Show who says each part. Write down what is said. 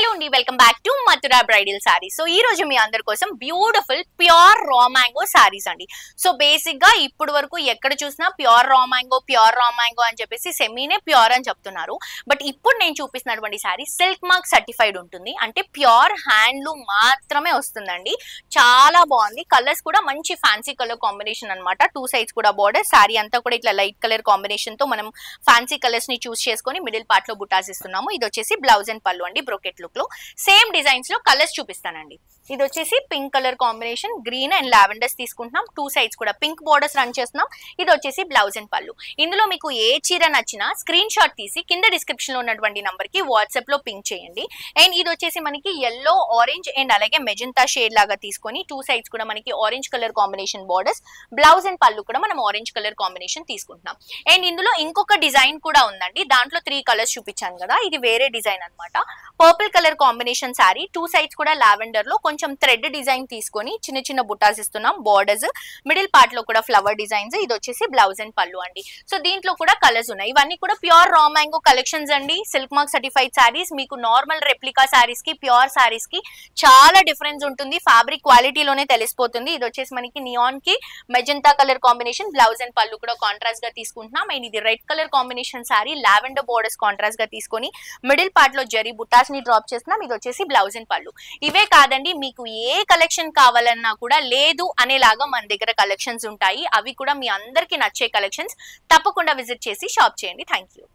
Speaker 1: Hello అండి, welcome back to Mathura bridal saris. So ఈ రోజు మీ అందరి కోసం beautiful pure raw mango saris అండి. సో బేసిక్ గా ఇప్పుడు వరకు ఎక్కడ చూసినా ప్యూర్ రా మ్యాంగో అని చెప్పేసి సెమీనే ప్యూర్ అని చెప్తున్నారు. బట్ ఇప్పుడు నేను చూపిస్తున్నటువంటి సారీ సిల్క్ మార్క్ సర్టిఫైడ్ ఉంటుంది, అంటే ప్యూర్ హ్యాండ్లూమ్ మాత్రమే వస్తుందండి. చాలా బాగుంది. కలర్స్ కూడా మంచి ఫ్యాన్సీ కలర్ కాంబినేషన్ అనమాట. 2 సైడ్స్ కూడా బార్డర్. సారీ అంతా కూడా ఇట్లా లైట్ కలర్ కాంబినేషన్ తో మనం ఫ్యాన్సీ కలర్స్ ని చూస్ చేసుకొని మిడిల్ పార్ట్ లో బుటాస్ ఇస్తున్నాము. ఇది వచ్చేసి బ్లౌజ్ అండ్ పళ్ళు అండి. బ్రోకెట్ లుక్ లో సేమ్ డిజైన్స్ లో కలర్స్ చూపిస్తానండి. ఇది వచ్చేసి pink colour combination, green and lavenders తీసుకుంటున్నాం. 2 సైడ్స్ కూడా పింక్ బోర్డర్స్ రన్ చేస్తున్నాం. ఇది వచ్చేసి బ్లౌజ్ అండ్ పళ్ళు. ఇందులో మీకు ఏ చీర నచ్చినా స్క్రీన్ షాట్ తీసి కింద డిస్క్రిప్షన్ లో ఉన్నటువంటి నంబర్ కి వాట్సాప్ లో పింక్ చేయండి. అండ్ ఇది వచ్చేసి మనకి ఎల్లో, ఆరెంజ్ అండ్ అలాగే మెజెంటా షేడ్ లాగా తీసుకొని 2 సైడ్స్ కూడా మనకి orange colour combination borders, blouse and పళ్ళు కూడా మనం ఆరెంజ్ కలర్ కాంబినేషన్ తీసుకుంటున్నాం. అండ్ ఇందులో ఇంకొక డిజైన్ కూడా ఉందండి. దాంట్లో 3 కలర్స్ చూపించాను కదా, ఇది వేరే డిజైన్ అనమాట. Purple colour combination sorry, 2 sides కూడా లావెండర్ లో కొంచెం థ్రెడ్ డిజైన్ తీసుకొని చిన్న చిన్న బుటాస్ ఇస్తున్నాం. బోర్డర్స్, మిడిల్ పార్ట్ లో కూడా ఫ్లవర్ డిజైన్స్. ఇది వచ్చేసి బ్లౌజ్ అండ్ పళ్ళు అండి. సో దీంట్లో కూడా కలర్స్ ఉన్నాయి. ఇవన్నీ కూడా ప్యూర్ రా మ్యాంగో కలెక్షన్స్ అండి. Silk mark certified saris. మీకు నార్మల్ రెప్లికా సారీస్ కి ప్యూర్ సారీస్ కి చాలా డిఫరెన్స్ ఉంటుంది. ఫ్యాబ్రిక్ క్వాలిటీలోనే తెలిసిపోతుంది. ఇది వచ్చేసి మనకి నియాన్ కి magenta colour combination, blouse and పళ్ళు కూడా కాంట్రాస్ట్ గా తీసుకుంటున్నాం. అండ్ ఇది red colour combination sorry, lavender borders contrast గా తీసుకొని మిడిల్ పార్ట్ లో జరీ బుటాస్ ని డ్రాప్ చేస్తున్నాం. ఇది వచ్చేసి బ్లౌజ్ అండ్ పళ్ళు. ఇవే కాదండి, మీకు ఏ కలెక్షన్ కావాలన్నా కూడా లేదు అనేలాగా మన దగ్గర కలెక్షన్స్ ఉంటాయి. అవి కూడా మీ అందరికి నచ్చే కలెక్షన్స్. తప్పకుండా విజిట్ చేసి షాప్ చేయండి. Thank you.